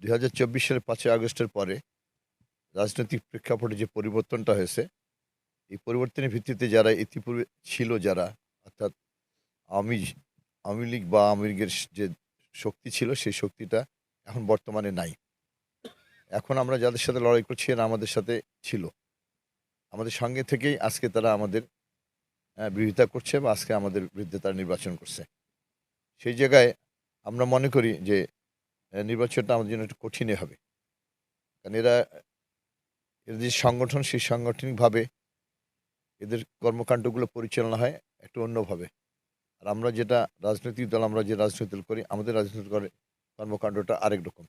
২০২৪ সালের ৫ই আগস্টের পরে রাজনৈতিক প্রেক্ষাপটে যে পরিবর্তনটা হয়েছে, এই পরিবর্তনের ভিত্তিতে যারা ইতিপূর্বে ছিল যারা অর্থাৎ আওয়ামী আওয়ামী লীগ বা আওয়ামী লীগের যে শক্তি ছিল সেই শক্তিটা এখন বর্তমানে নাই। এখন আমরা যাদের সাথে লড়াই করছি এরা আমাদের সাথে ছিল। আমাদের সঙ্গে থেকেই আজকে তারা আমাদের বিরোধিতা করছে বা আজকে আমাদের বিরুদ্ধে তারা নির্বাচন করছে। সেই জায়গায় আমরা মনে করি যে নির্বাচনটা আমাদের জন্য একটু কঠিনই হবে। কারণ এদের যে সংগঠন সেই সাংগঠনিকভাবে এদের কর্মকাণ্ডগুলো পরিচালনা হয় একটু অন্যভাবে। আর আমরা যেটা রাজনৈতিক দল আমরা যে রাজনৈতিক দল করি আমাদের রাজনৈতিক কর্মকাণ্ডটা আরেক রকম।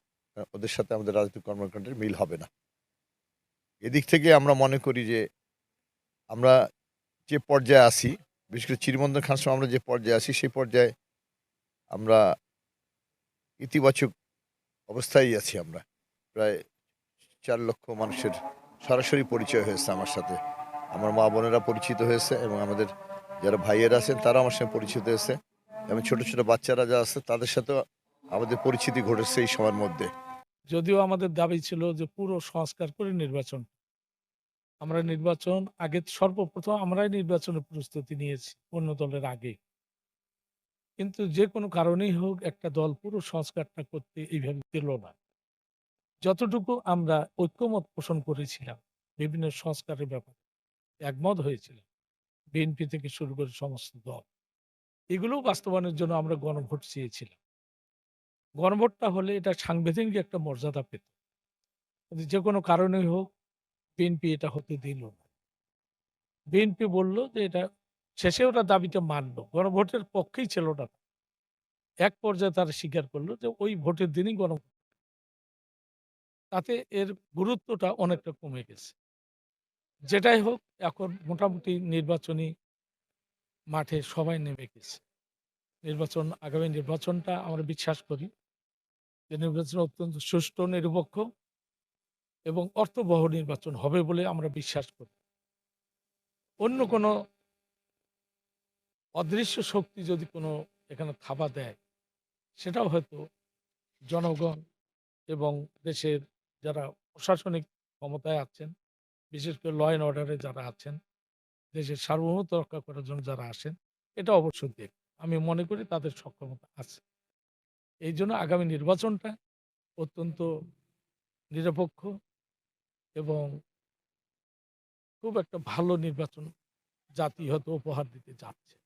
ওদের সাথে আমাদের রাজনৈতিক কর্মকাণ্ডের মিল হবে না। এদিক থেকে আমরা মনে করি যে আমরা যে পর্যায়ে আছি, বিশেষ করে চিরমন্দন খান সহ আমরা যে পর্যায়ে আছি সেই পর্যায়ে আমরা ইতিবাচক অবস্থায়ই আছি আমরা। প্রায় ৪ লক্ষ মানুষের সরাসরি পরিচয় হয়েছে আমার সাথে। আমার মা-বোনেরা পরিচিত হয়েছে এবং আমাদের যারা ভাইয়েরা আছেন তারাও আমার সঙ্গে পরিচিত হয়েছে এবং ছোট, ছোট বাচ্চারা যা আছে তাদের সাথেও আমাদের পরিচিতি ঘটেছে এই সময়ের মধ্যে। যদিও আমাদের দাবি ছিল যে পুরো সংস্কার করে নির্বাচন। আমরা নির্বাচন আগে সর্বপ্রথম আমরাই নির্বাচনের প্রস্তুতি নিয়েছি অন্য দলের আগে। কিন্তু যে কোনো কারণেই হোক একটা দল পুরো সংস্কারটা করতে এইভাবে দিল না। যতটুকু আমরা ঐক্যমত পোষণ করেছিলাম বিভিন্ন সংস্কারের ব্যাপারে একমত হয়েছিলাম। বিএনপি থেকে শুরু করে সমস্ত দল। এগুলোও বাস্তবায়নের জন্য আমরা গণভোট চেয়েছিলাম। গণভোটটা হলে এটা সাংবিধানিক একটা মর্যাদা পেত। কিন্তু যে কোনো কারণেই হোক বিএনপি এটা হতে দিল না। বিএনপি বলল যে এটা শেষে ওরা দাবিটা মানল। গণভোটের পক্ষেই ছিল না। এক পর্যায়ে তারা স্বীকার করল যে ওই ভোটের দিনই গণভোট। তাতে এর গুরুত্বটা অনেকটা কমে গেছে। যেটাই হোক এখন মোটামুটি নির্বাচনী মাঠে সবাই নেমে গেছে। আগামী নির্বাচনটা আমরা বিশ্বাস করি যে নির্বাচন অত্যন্ত সুষ্ঠু, নিরপেক্ষ এবং অর্থবহ নির্বাচন হবে বলে আমরা বিশ্বাস করি। অন্য কোনো অদৃশ্য শক্তি যদি কোনো এখানে থাবা দেয় সেটাও হয়তো জনগণ এবং দেশের যারা প্রশাসনিক ক্ষমতায় আছেন, বিশেষ করে ল অ্যান্ড অর্ডারে যারা আছেন, দেশের সার্বভৌমত্ব রক্ষা করার জন্য যারা আসেন, এটা অবশ্যই দেখবে। আমি মনে করি তাদের সক্ষমতা আছে। এই জন্য আগামী নির্বাচনটা অত্যন্ত নিরপেক্ষ এবং খুব একটা ভালো নির্বাচন জাতি হয়তো উপহার দিতে যাচ্ছে।